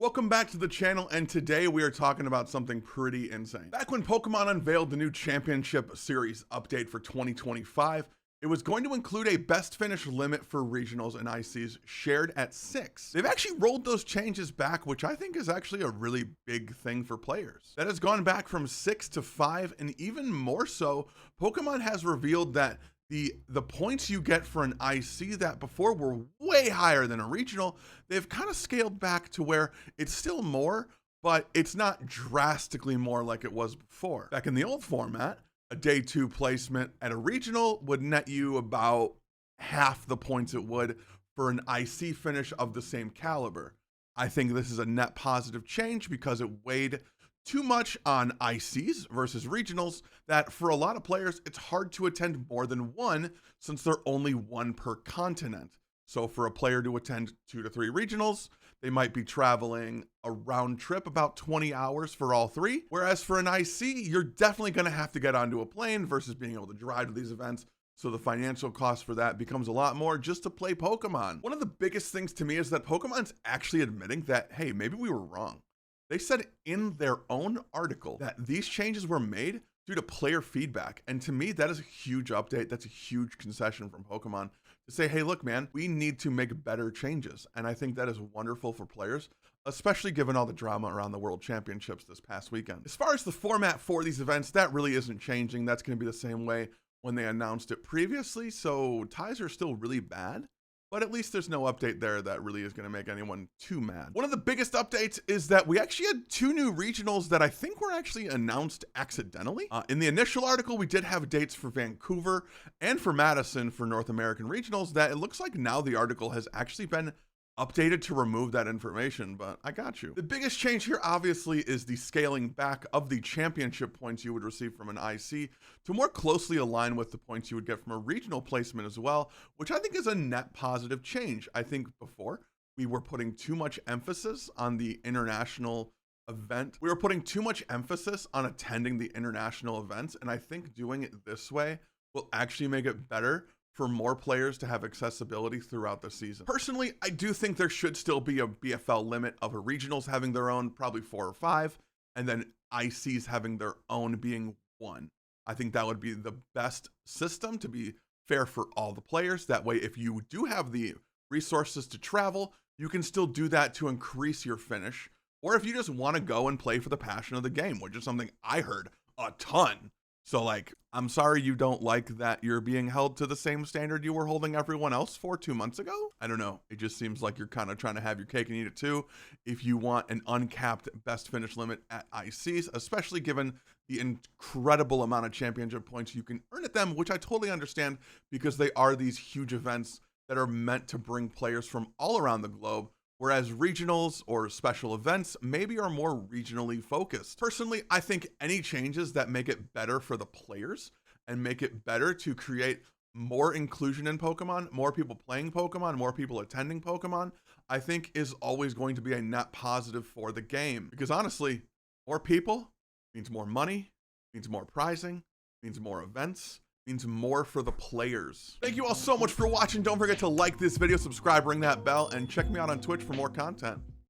Welcome back to the channel, and today we are talking about something pretty insane. Back when Pokemon unveiled the new Championship Series update for 2025, it was going to include a best finish limit for regionals and ICs shared at 6. They've actually rolled those changes back, which I think is actually a really big thing for players. That has gone back from 6 to 5, and even more so, Pokemon has revealed that the points you get for an IC that before were way higher than a regional, they've kind of scaled back to where it's still more, but it's not drastically more like it was before. Back in the old format, a day 2 placement at a regional would net you about half the points it would for an IC finish of the same caliber. I think this is a net positive change because it weighed too much on ICs versus regionals that for a lot of players, it's hard to attend more than one since they're only one per continent. So for a player to attend 2 to 3 regionals, they might be traveling a round trip about 20 hours for all 3. Whereas for an IC, you're definitely going to have to get onto a plane versus being able to drive to these events. So the financial cost for that becomes a lot more just to play Pokemon. One of the biggest things to me is that Pokemon's actually admitting that, hey, maybe we were wrong. They said in their own article that these changes were made due to player feedback. And to me, that is a huge update. That's a huge concession from Pokemon to say, hey, look, man, we need to make better changes. And I think that is wonderful for players, especially given all the drama around the World Championships this past weekend. As far as the format for these events, that really isn't changing. That's going to be the same way when they announced it previously. So ties are still really bad. But at least there's no update there that really is going to make anyone too mad. One of the biggest updates is that we actually had 2 new regionals that I think were actually announced accidentally. In the initial article, we did have dates for Vancouver and for Madison for North American regionals that it looks like now the article has actually been updated to remove that information, but I got you. The biggest change here obviously is the scaling back of the championship points you would receive from an IC to more closely align with the points you would get from a regional placement as well, which I think is a net positive change. I think before we were putting too much emphasis on the international event. We were putting too much emphasis on attending the international events, and I think doing it this way will actually make it better for more players to have accessibility throughout the season. Personally, I do think there should still be a BFL limit of a regionals having their own, probably 4 or 5, and then ICs having their own being 1. I think that would be the best system to be fair for all the players. That way, if you do have the resources to travel, you can still do that to increase your finish. Or if you just want to go and play for the passion of the game, which is something I heard a ton. So like, I'm sorry you don't like that you're being held to the same standard you were holding everyone else for 2 months ago. I don't know. It just seems like you're kind of trying to have your cake and eat it too. If you want an uncapped best finish limit at ICs, especially given the incredible amount of championship points you can earn at them, which I totally understand because they are these huge events that are meant to bring players from all around the globe. Whereas regionals or special events maybe are more regionally focused. Personally, I think any changes that make it better for the players and make it better to create more inclusion in Pokemon, more people playing Pokemon, more people attending Pokemon, I think is always going to be a net positive for the game. Because honestly, more people means more money, means more prizing, means more events, means more for the players. Thank you all so much for watching. Don't forget to like this video, subscribe, ring that bell, and check me out on Twitch for more content.